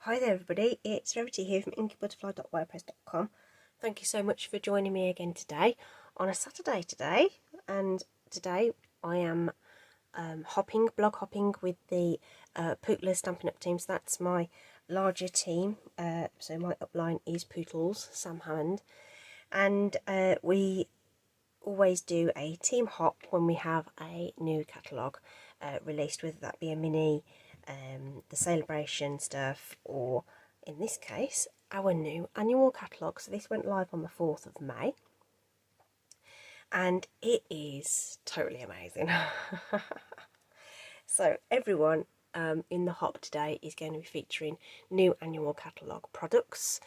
Hi there everybody, it's Rarity here from inkybutterfly.wordpress.com. Thank you so much for joining me again today on a Saturday today. And today I am blog hopping with the Pootlers Stampin' Up team. So that's my larger team. So my upline is Pootlers, Sam Hammond. And we always do a team hop when we have a new catalogue released, whether that be a mini, the celebration stuff, or in this case our new annual catalogue. So this went live on the 4th of May and it is totally amazing. So everyone in the hop today is going to be featuring new annual catalogue products.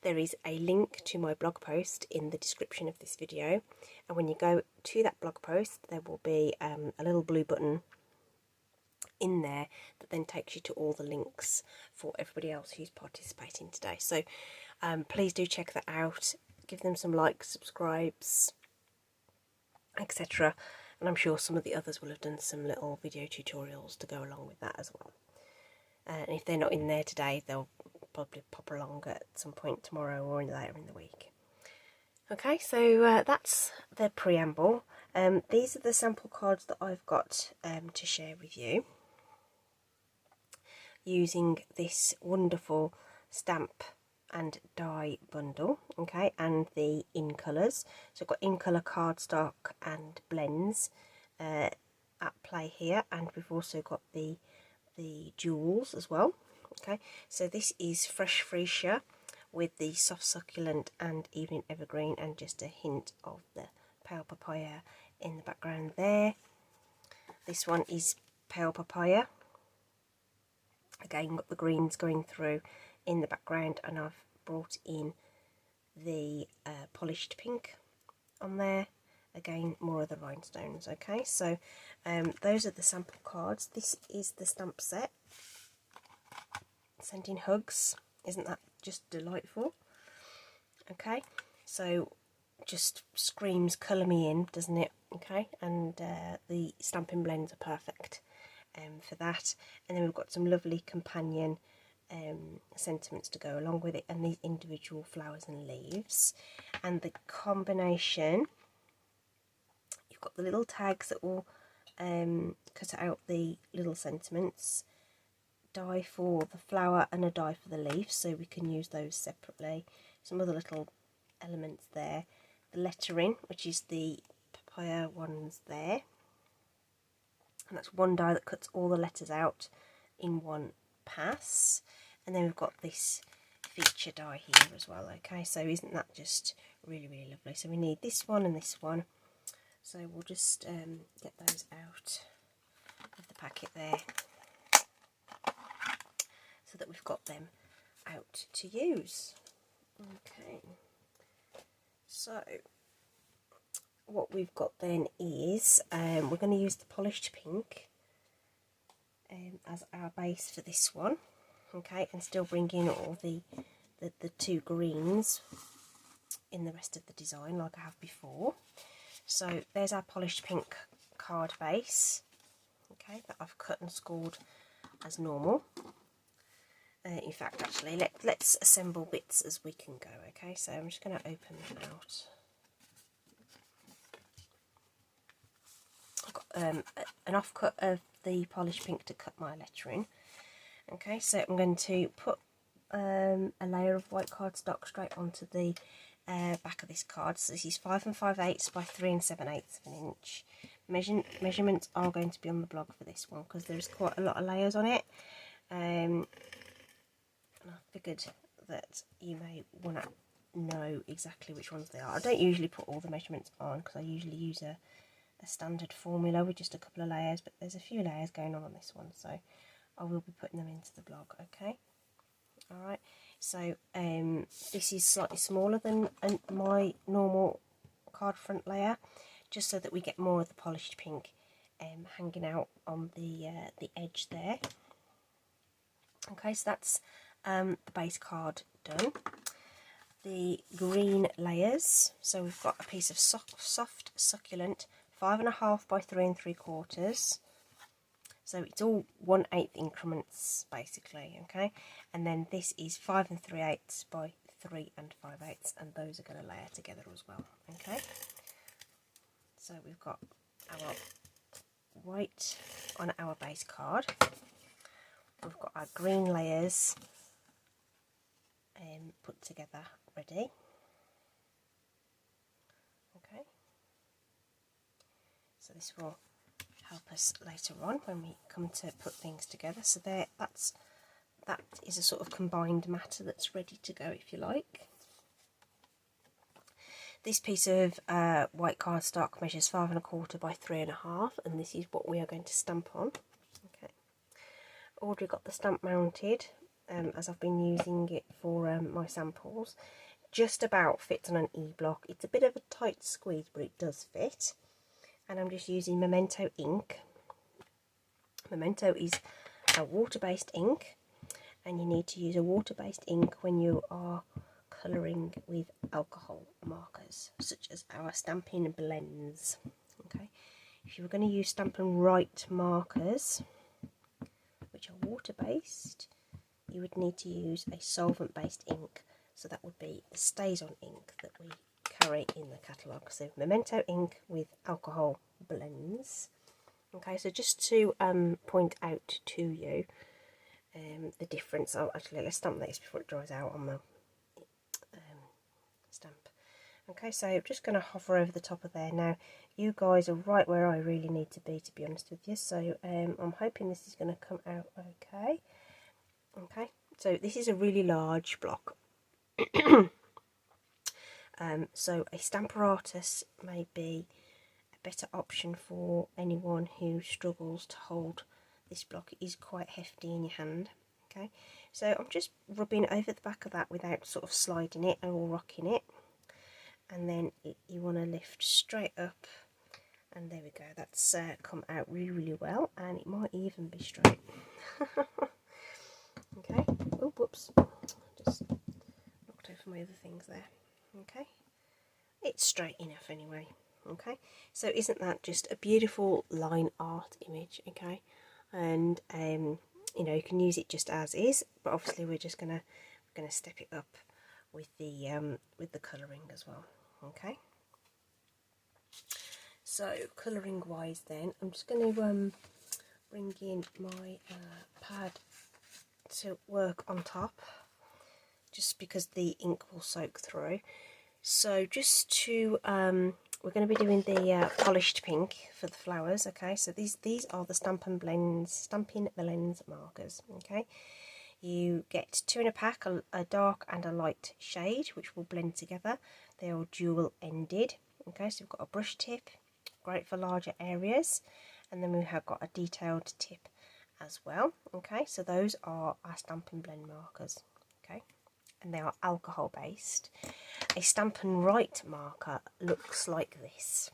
There is a link to my blog post in the description of this video, and when you go to that blog post there will be a little blue button in there that then takes you to all the links for everybody else who's participating today. So please do check that out, give them some likes, subscribes, etc. And I'm sure some of the others will have done some little video tutorials to go along with that as well. And if they're not in there today, they'll probably pop along at some point tomorrow or later in the week. Okay, so that's the preamble. These are the sample cards that I've got to share with you, using this wonderful stamp and die bundle, okay, and the in colours. So I've got in colour cardstock and blends at play here, and we've also got the jewels as well. Okay, so this is fresh Freesia with the soft succulent and evening evergreen, and just a hint of the pale papaya in the background there. This one is pale papaya. Again, got the greens going through in the background, and I've brought in the polished pink on there. Again, more of the rhinestones. Okay, so those are the sample cards. This is the stamp set. Sending hugs. Isn't that just delightful? Okay, so just screams colour me in, doesn't it? Okay, and the stamping blends are perfect for that. And then we've got some lovely companion sentiments to go along with it, and these individual flowers and leaves. And the combination, you've got the little tags that will cut out the little sentiments, die for the flower and a die for the leaf, so we can use those separately. Some other little elements there. The lettering, which is the papaya ones there, and that's one die that cuts all the letters out in one pass. And then we've got this feature die here as well. Okay, so isn't that just really lovely? So we need this one and this one, so we'll just get those out of the packet there, so that we've got them out to use. Okay, so what we've got then is we're going to use the polished pink as our base for this one. Okay, and still bring in all the two greens in the rest of the design like I have before. So there's our polished pink card base, okay, that I've cut and scored as normal. In fact, actually, let's assemble bits as we can go. Okay, so I'm just going to open them out. I've got an offcut of the polished pink to cut my lettering. Okay, so I'm going to put a layer of white cardstock straight onto the back of this card. So this is 5 5/8 by 3 7/8 of an inch. Measurements are going to be on the blog for this one, because there's quite a lot of layers on it. And I figured that you may want to know exactly which ones they are. I don't usually put all the measurements on, because I usually use a standard formula with just a couple of layers, but there's a few layers going on this one, so I will be putting them into the blog. Okay, alright, so this is slightly smaller than my normal card front layer, just so that we get more of the polished pink hanging out on the edge there. Okay, so that's the base card done. The green layers, so we've got a piece of soft succulent 5 1/2 by 3 3/4. So it's all 1/8 increments basically, okay? And then this is 5 3/8 by 3 5/8, and those are going to layer together as well, okay? So we've got our white on our base card. We've got our green layers put together ready. Okay. So this will help us later on when we come to put things together. So that is a sort of combined matter that's ready to go, if you like. This piece of white cardstock measures 5 1/4 by 3 1/2, and this is what we are going to stamp on. Okay. Already got the stamp mounted, as I've been using it for my samples. Just about fits on an E-block. It's a bit of a tight squeeze, but it does fit. And I'm just using Memento ink. Memento is a water-based ink, and you need to use a water-based ink when you are colouring with alcohol markers, such as our Stampin' blends. Okay, if you were going to use Stampin' Right markers, which are water-based, you would need to use a solvent-based ink. So that would be the StazOn ink that we carry in the catalogue. So Memento ink with alcohol blends. Okay, so just to point out to you the difference. Oh, actually, let's stamp this before it dries out on the stamp. Okay, so I'm just going to hover over the top of there. Now, you guys are right where I really need to be honest with you. So I'm hoping this is going to come out okay. Okay, so this is a really large block. So a stamparatus may be a better option for anyone who struggles to hold this block. It is quite hefty in your hand. Okay, so I'm just rubbing over the back of that without sort of sliding it or rocking it, and then you want to lift straight up, and there we go. That's come out really well, and it might even be straight. Okay, oh whoops, just knocked over my other things there. Okay, it's straight enough anyway. Okay, so isn't that just a beautiful line art image? Okay, and you know, you can use it just as is, but obviously we're gonna step it up with the colouring as well. Okay, so colouring wise, then I'm just going to bring in my pad to work on top, just because the ink will soak through. So just to we're going to be doing the polished pink for the flowers. Okay, so these are the Stampin' Blends markers. Okay, you get 2 in a pack, a dark and a light shade, which will blend together. They are dual ended. Okay, so we've got a brush tip, great for larger areas, and then we have got a detailed tip as well. Okay, so those are our Stampin' Blend markers. Okay, and they are alcohol based. A Stampin' Right marker looks like this.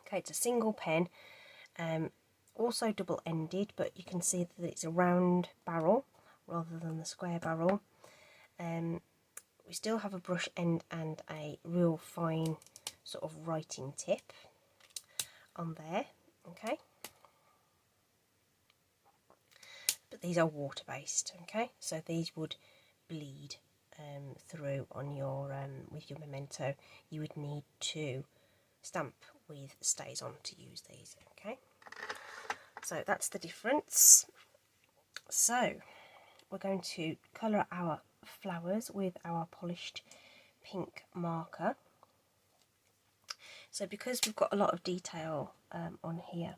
Okay, it's a single pen, also double ended, but you can see that it's a round barrel rather than the square barrel. We still have a brush end and a real fine sort of writing tip on there. Okay, but these are water based. Okay, so these would bleed through on your with your Memento. You would need to stamp with StazOn to use these. Okay, so that's the difference. So we're going to colour our flowers with our polished pink marker. So because we've got a lot of detail on here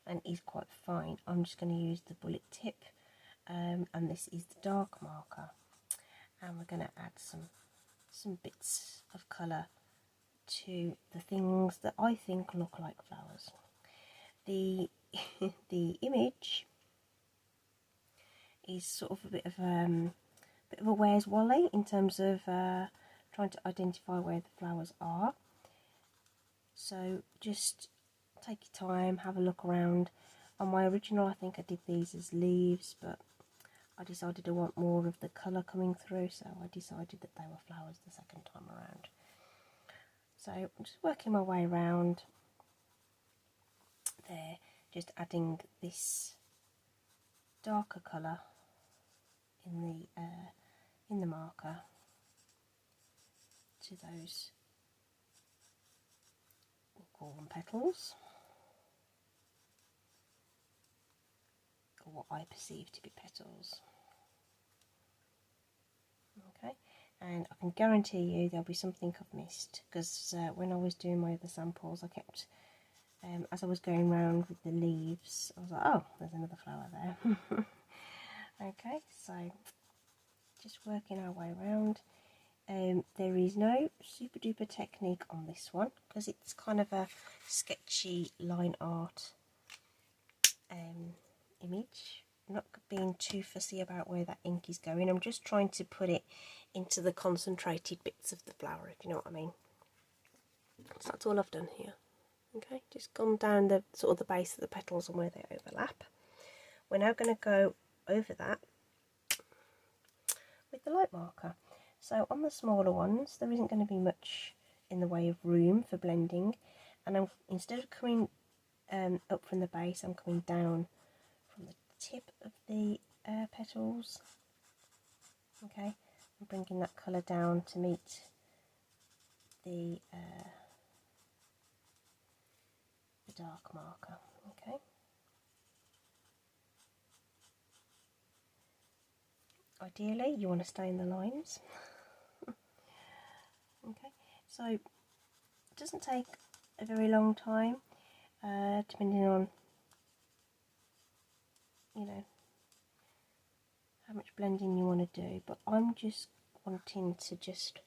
and is quite fine, I'm just going to use the bullet tip, and this is the dark marker, and we're going to add some bits of colour to the things that I think look like flowers. The image is sort of a bit of a Where's Wally in terms of trying to identify where the flowers are. So just take your time, have a look around. On my original, I think I did these as leaves, but I decided I want more of the colour coming through, so I decided that they were flowers the second time around. So I'm just working my way around there, just adding this darker colour in the marker to those, we'll call them petals, or what I perceive to be petals. Okay, and I can guarantee you there'll be something I've missed, because when I was doing my other samples I kept, as I was going around with the leaves, I was like, oh, there's another flower there. Okay, so just working our way around. There is no super duper technique on this one because it's kind of a sketchy line art image. I'm not being too fussy about where that ink is going. I'm just trying to put it into the concentrated bits of the flower, if you know what I mean. So that's all I've done here. Okay, just gone down the sort of the base of the petals and where they overlap. We're now going to go over that with the light marker. So on the smaller ones there isn't going to be much in the way of room for blending, and instead of coming up from the base, I'm coming down from the tip of the petals. Okay, I'm bringing that colour down to meet the dark marker. Okay, ideally you want to stay in the lines. Okay, so it doesn't take a very long time, depending on, you know, how much blending you want to do, but I'm just wanting to just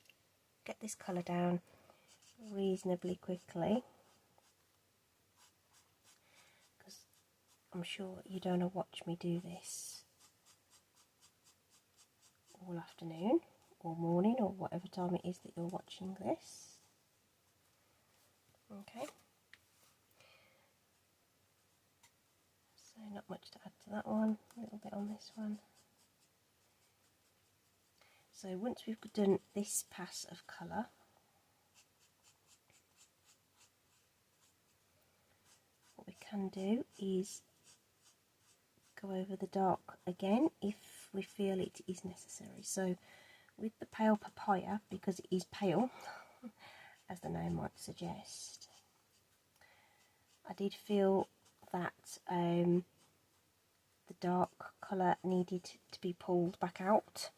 get this colour down reasonably quickly, because I'm sure you don't want to watch me do this all afternoon or morning or whatever time it is that you're watching this. Okay, so not much to add to that one, a little bit on this one. So once we've done this pass of colour, what we can do is go over the dark again if we feel it is necessary. So with the pale papaya, because it is pale, as the name might suggest, I did feel that the dark colour needed to be pulled back out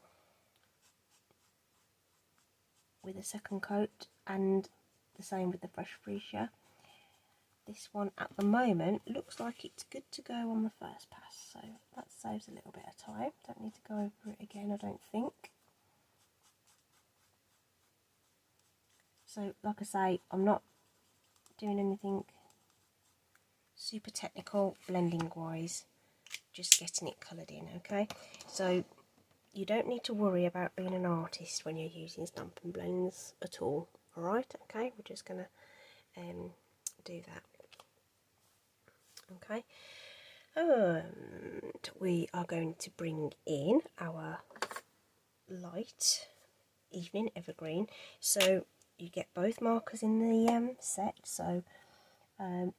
with a second coat, and the same with the fresh Freesia. This one at the moment looks like it's good to go on the first pass, so that saves a little bit of time. Don't need to go over it again, I don't think. So like I say, I'm not doing anything super technical blending wise, just getting it coloured in. Okay, so you don't need to worry about being an artist when you're using Stampin' Blends at all. Alright, okay, we're just going to do that. Okay, and we are going to bring in our light evening evergreen. So you get both markers in the set, so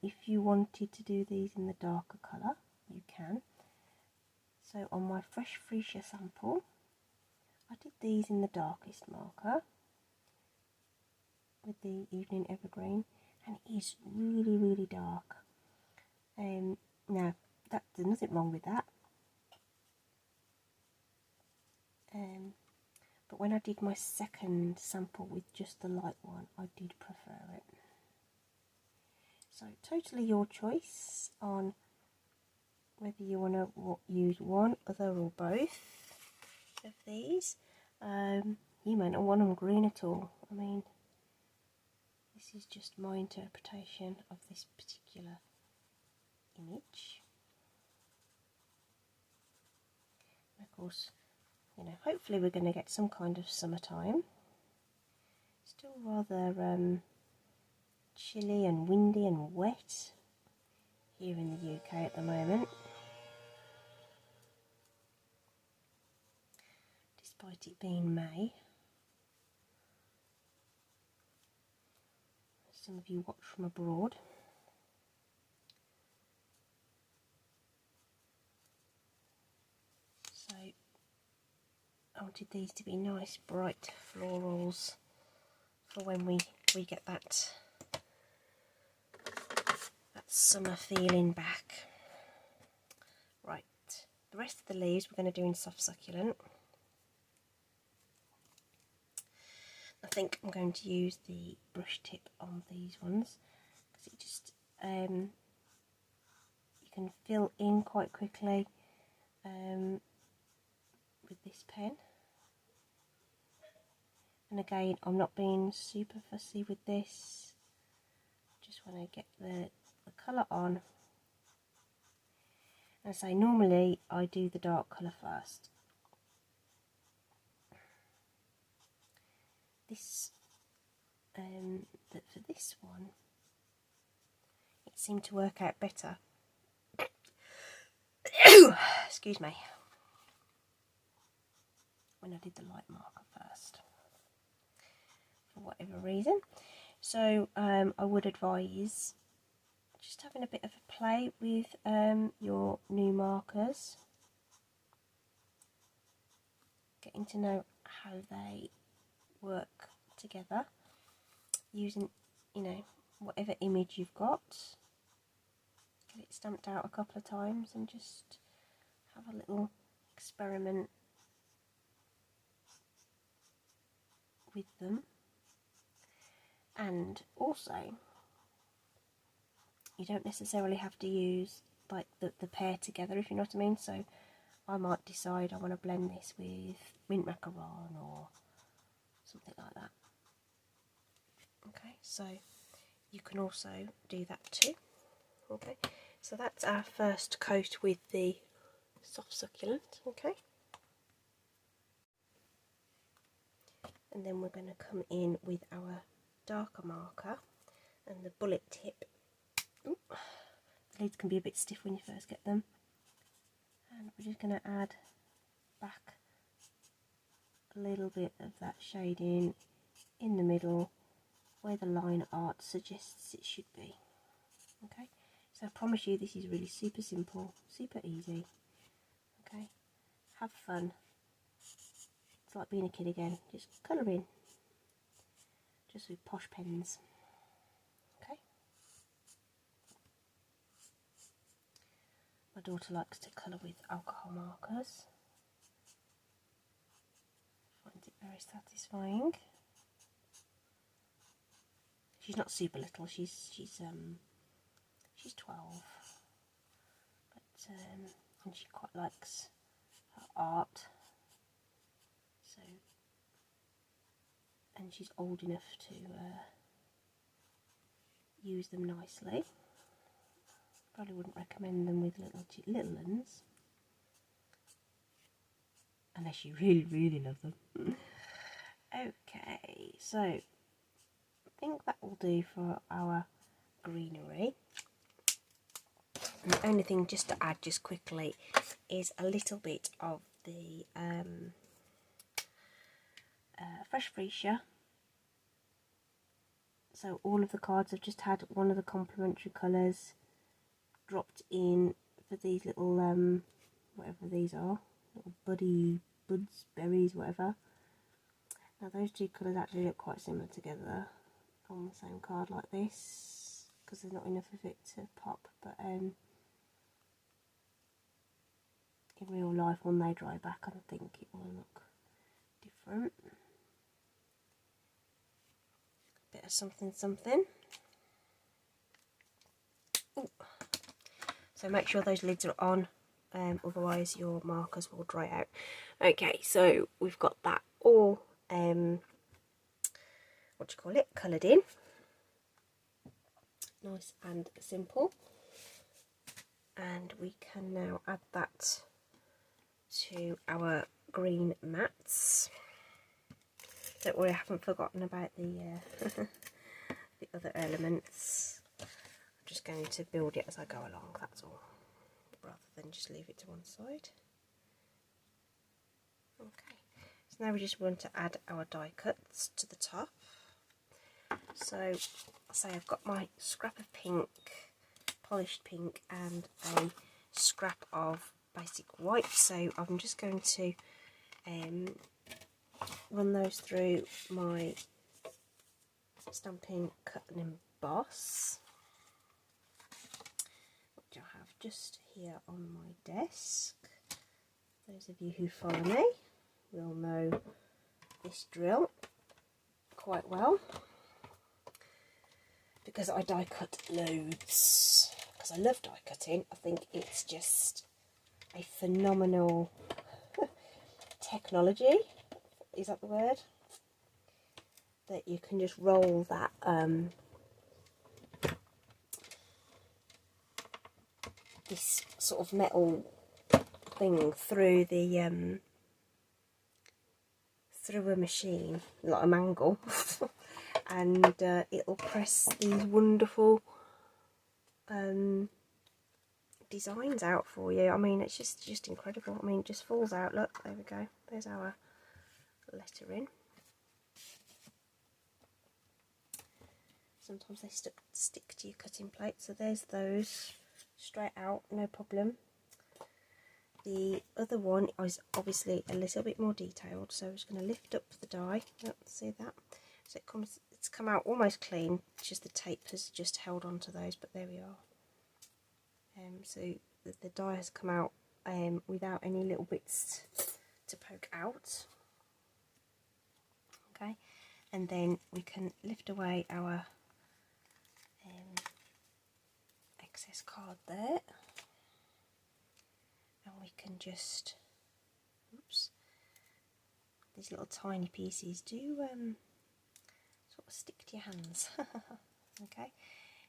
if you wanted to do these in the darker colour, you can. So on my fresh Freesia sample, I did these in the darkest marker with the evening evergreen, and it is really, really dark. Now, there's nothing wrong with that. But when I did my second sample with just the light one, I did prefer it. So totally your choice on whether you want to use one, other or both of these. You might not want them green at all. I mean, this is just my interpretation of this particular image. And of course, you know, hopefully we're going to get some kind of summertime. Still rather chilly and windy and wet here in the UK at the moment, despite it being May. Some of you watch from abroad. wanted these to be nice bright florals for when we get that summer feeling back. Right, the rest of the leaves we're going to do in soft succulent. I think I'm going to use the brush tip on these ones because it just you can fill in quite quickly with this pen. And again, I'm not being super fussy with this, just want to get the colour on. And so normally I do the dark colour first. This, but for this one, it seemed to work out better. Excuse me. When I did the light marker first, for whatever reason. So I would advise just having a bit of a play with your new markers, getting to know how they work together, using, you know, whatever image you've got, get it stamped out a couple of times and just have a little experiment with them. And also, you don't necessarily have to use like the pair together, if you know what I mean. So I might decide I want to blend this with mint macaron or something like that. Okay, so you can also do that too. Okay, so that's our first coat with the soft succulent. Okay, and then we're going to come in with our darker marker and the bullet tip. Ooh, the leads can be a bit stiff when you first get them, and we're just going to add back a little bit of that shading in the middle where the line art suggests it should be. Okay, so I promise you this is really super simple, super easy. Okay, have fun. It's like being a kid again, just colour in, just with posh pens. Okay, my daughter likes to colour with alcohol markers, finds it very satisfying. She's not super little, she's 12, but and she quite likes her art, so, and she's old enough to use them nicely. Probably wouldn't recommend them with little ones, unless you really love them. Okay, so I think that will do for our greenery. And the only thing just to add just quickly is a little bit of the fresh Freesia. So all of the cards have just had one of the complementary colours dropped in for these little whatever these are, little buds, berries, whatever. Now those two colours actually look quite similar together on the same card like this, because there's not enough of it to pop, but in real life when they dry back I think it will look different. Bit of something. Ooh. So make sure those lids are on, otherwise your markers will dry out. Okay, so we've got that all coloured in, nice and simple, and we can now add that to our green mats. Don't worry, I haven't forgotten about the the other elements. I'm just going to build it as I go along, that's all, rather than just leave it to one side. Okay, so now we just want to add our die cuts to the top. So I'll say I've got my scrap of pink, polished pink, and a scrap of basic white. So I'm just going to run those through my Stampin' Cut and Emboss, which I have just here on my desk. Those of you who follow me will know this drill quite well, because I die cut loads, because I love die cutting. I think it's just a phenomenal technology, is that the word? That you can just roll that this sort of metal thing through the through a machine, like a mangle, and it'll press these wonderful designs out for you. I mean, it's just incredible. I mean, it just falls out. Look, there we go. There's our lettering. Sometimes they stick to your cutting plate, so there's those straight out, no problem. The other one is obviously a little bit more detailed, so I'm just going to lift up the die. Oh, see that? So it's come out almost clean, just the tape has just held on to those, but there we are. So the die has come out without any little bits to poke out. Okay, and then we can lift away our excess card there, and we can just, oops, these little tiny pieces do sort of stick to your hands. Okay,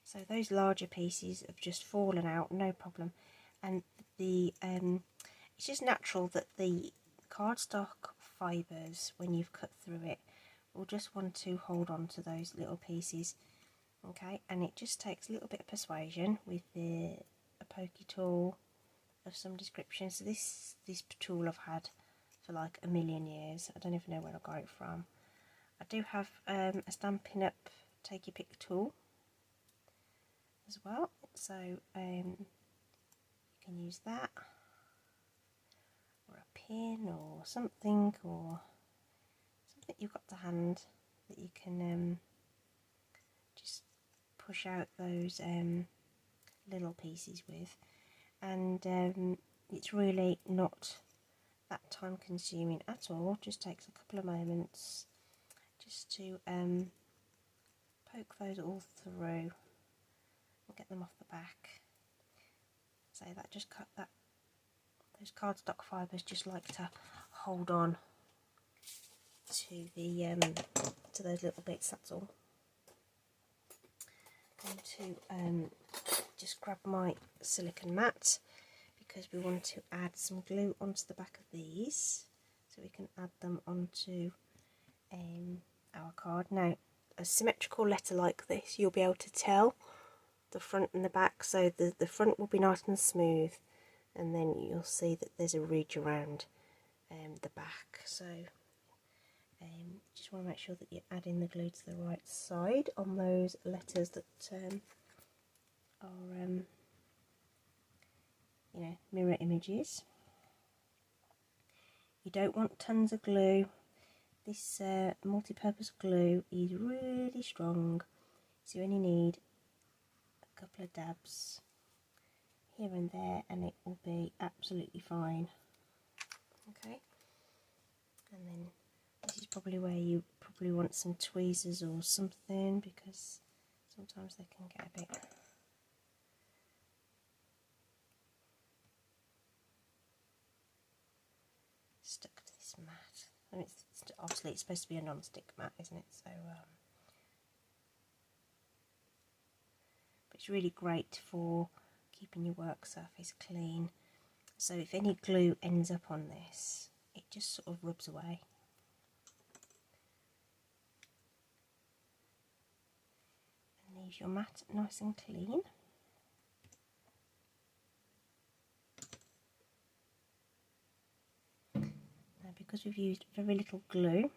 so those larger pieces have just fallen out, no problem. And the it's just natural that the cardstock fibres, when you've cut through it, will just want to hold on to those little pieces. Okay, and it just takes a little bit of persuasion with a pokey tool of some description. So this tool I've had for like a million years. I don't even know where I got it from. I do have a Stampin' Up take your pick tool as well, so you can use that, or a pin or something you've got to hand that you can just push out those little pieces with, and it's really not that time consuming at all. Just takes a couple of moments just to poke those all through and get them off the back. So that just cut that, those cardstock fibres just like to hold on to the to those little bits, that's all. I'm going to just grab my silicone mat, because we want to add some glue onto the back of these, so we can add them onto our card. Now, a symmetrical letter like this, you'll be able to tell the front and the back, so the front will be nice and smooth, and then you'll see that there's a ridge around the back. So just want to make sure that you're adding the glue to the right side on those letters that are you know, mirror images. You don't want tons of glue. This multi-purpose glue is really strong, so you only need a couple of dabs here and there and it will be absolutely fine. Okay, and then this is probably where you probably want some tweezers or something, because sometimes they can get a bit stuck to this mat. I mean, obviously it's supposed to be a non-stick mat, isn't it? So but it's really great for keeping your work surface clean. So if any glue ends up on this, it just sort of rubs away. And leaves your mat nice and clean. Now, because we've used very little glue,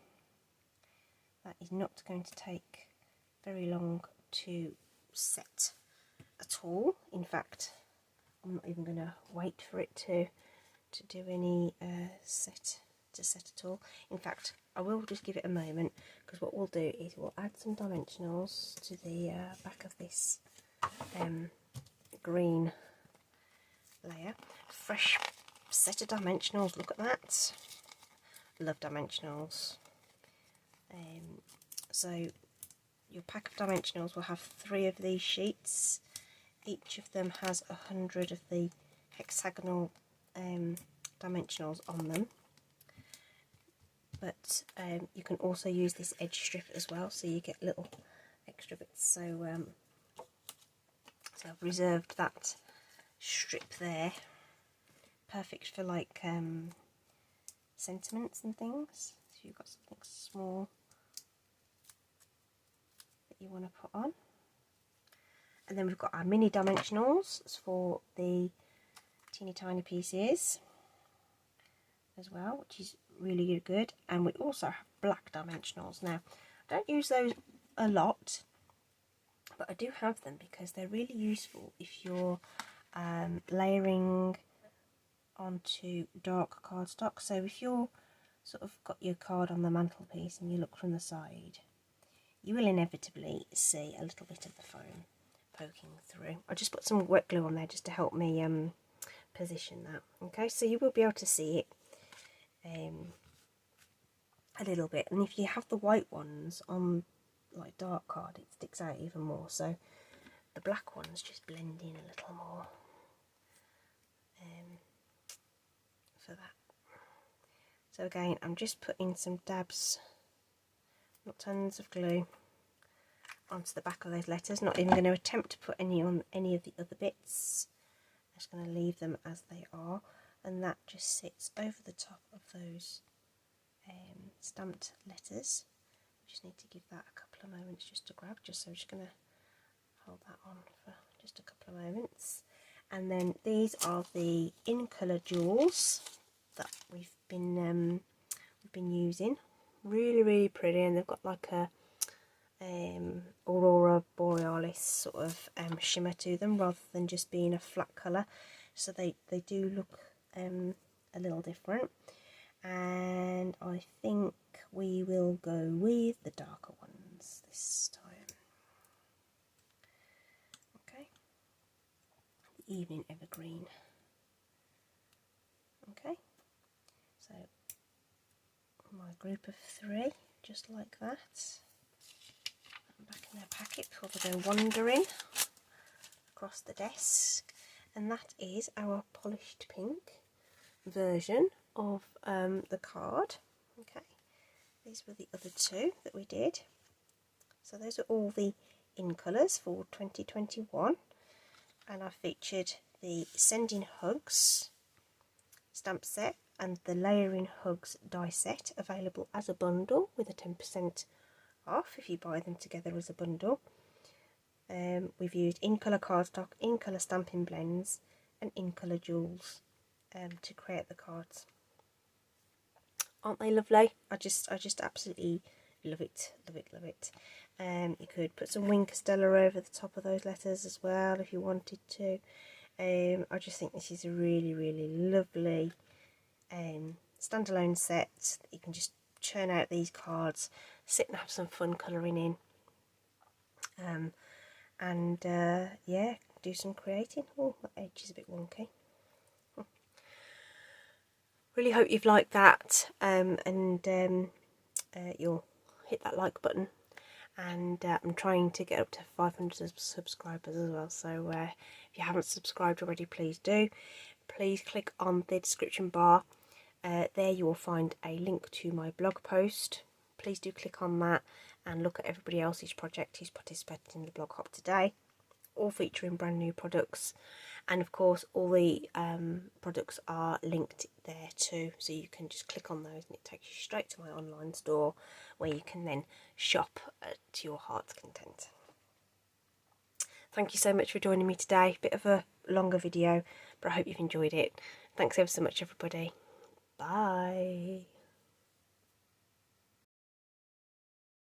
that is not going to take very long to set at all. In fact, I'm not even going to wait for it to do any set to set at all. In fact, I will just give it a moment, because what we'll do is we'll add some dimensionals to the back of this green layer. Fresh set of dimensionals, look at that. Love dimensionals. So your pack of dimensionals will have 3 of these sheets. Each of them has 100 of the hexagonal dimensionals on them. But you can also use this edge strip as well, so you get little extra bits. So I've reserved that strip there, perfect for like sentiments and things. So you've got something small that you want to put on. And then we've got our mini dimensionals for the teeny tiny pieces as well, which is really good. And we also have black dimensionals. Now, I don't use those a lot, but I do have them because they're really useful if you're layering onto dark cardstock. So if you're sort of got your card on the mantelpiece and you look from the side, you will inevitably see a little bit of the foam poking through. I just put some wet glue on there just to help me position that. Okay, so you will be able to see it a little bit, and if you have the white ones on like dark card, it sticks out even more, so the black ones just blend in a little more for that. So again, I'm just putting some dabs, not tons of glue, onto the back of those letters. Not even going to attempt to put any on any of the other bits. I'm just going to leave them as they are, and that just sits over the top of those stamped letters. I just need to give that a couple of moments just to grab, so I'm just going to hold that on for just a couple of moments. And then these are the in colour jewels that we've been using. Really pretty, and they've got like a aurora borealis sort of shimmer to them, rather than just being a flat colour. So they do look a little different, and I think we will go with the darker ones this time. Okay, the evening evergreen. Okay, so my group of 3, just like that. Back in their packet before they go wandering across the desk, and that is our polished pink version of the card. Okay, these were the other 2 that we did. So those are all the in colours for 2021, and I featured the Sending Hugs stamp set and the Layering Hugs die set, available as a bundle with a 10% off if you buy them together as a bundle. We've used in colour cardstock, in colour stamping blends, and in colour jewels to create the cards. Aren't they lovely? I just absolutely love it. You could put some wing Castella over the top of those letters as well if you wanted to. I just think this is a really lovely standalone set that you can just churn out these cards, sit and have some fun colouring in, and yeah, do some creating. Oh, that edge is a bit wonky. Really hope you've liked that, and you'll hit that like button, and I'm trying to get up to 500 subscribers as well, so if you haven't subscribed already, please do. Please click on the description bar. There you will find a link to my blog post. Please do click on that and look at everybody else's project who's participated in the blog hop today, all featuring brand new products. And of course all the products are linked there too, so you can just click on those and it takes you straight to my online store, where you can then shop to your heart's content. Thank you so much for joining me today. Bit of a longer video, but I hope you've enjoyed it. Thanks ever so much, everybody. Bye.